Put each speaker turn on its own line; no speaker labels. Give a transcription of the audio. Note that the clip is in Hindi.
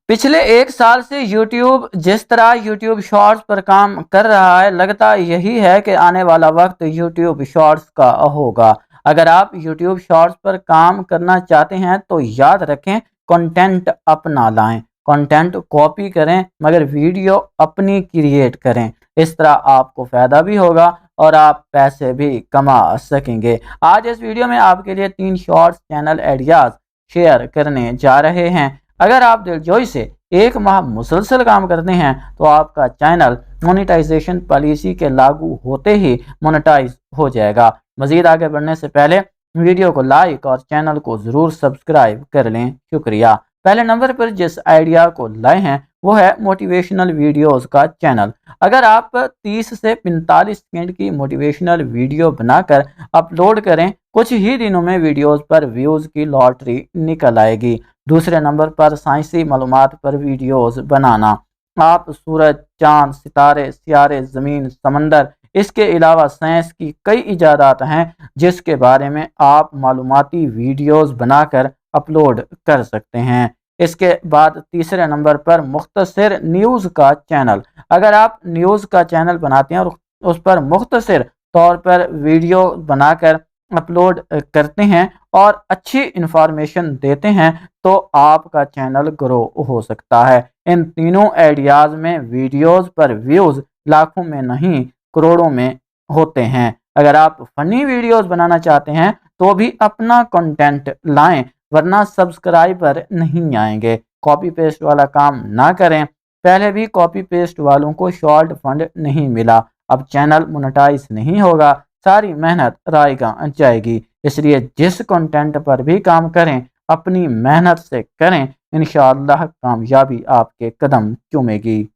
पिछले 1 साल से YouTube जिस तरह YouTube शॉर्ट्स पर काम कर रहा है, लगता यही है कि आने वाला वक्त YouTube शॉर्ट्स का होगा। अगर आप YouTube शॉर्ट्स पर काम करना चाहते हैं तो याद रखें, कंटेंट अपना लाएं, कंटेंट कॉपी करें मगर वीडियो अपनी क्रिएट करें। इस तरह आपको फ़ायदा भी होगा और आप पैसे भी कमा सकेंगे। आज इस वीडियो में आपके लिए 3 शॉर्ट्स चैनल आइडियाज़ शेयर करने जा रहे हैं। अगर आप दिलजोई से 1 माह मुसलसल काम करते हैं तो आपका चैनल मोनेटाइजेशन पॉलिसी के लागू होते ही मोनेटाइज हो जाएगा। मज़ीद आगे बढ़ने से पहले वीडियो को लाइक और चैनल को ज़रूर सब्सक्राइब कर लें। शुक्रिया। पहले नंबर पर जिस आइडिया को लाए हैं वो है मोटिवेशनल वीडियोस का चैनल। अगर आप 30 से 45 सेकंड की मोटिवेशनल वीडियो बनाकर अपलोड करें, कुछ ही दिनों में वीडियोस पर व्यूज़ की लॉटरी निकल आएगी। दूसरे नंबर पर साइंसी मालूमात पर वीडियोस बनाना। आप सूरज, चांद, सितारे, सियारे, ज़मीन, समंदर, इसके अलावा साइंस की कई इजादात हैं जिसके बारे में आप मालूमाती वीडियोस बनाकर अपलोड कर सकते हैं। इसके बाद तीसरे नंबर पर मुख्तसर न्यूज़ का चैनल। अगर आप न्यूज़ का चैनल बनाते हैं और उस पर मुख्तसर तौर पर वीडियो बनाकर अपलोड करते हैं और अच्छी इंफॉर्मेशन देते हैं तो आपका चैनल ग्रो हो सकता है। इन तीनों आइडियाज़ में वीडियोस पर व्यूज़ लाखों में नहीं करोड़ों में होते हैं। अगर आप फ़नी वीडियोस बनाना चाहते हैं तो भी अपना कंटेंट लाएं, वरना सब्सक्राइबर नहीं आएंगे। कॉपी पेस्ट वाला काम ना करें। पहले भी कॉपी पेस्ट वालों को शॉर्ट फंड नहीं मिला, अब चैनल मोनेटाइज नहीं होगा, सारी मेहनत रायगा जाएगी। इसलिए जिस कंटेंट पर भी काम करें अपनी मेहनत से करें, इंशाअल्लाह कामयाबी आपके कदम चूमेगी।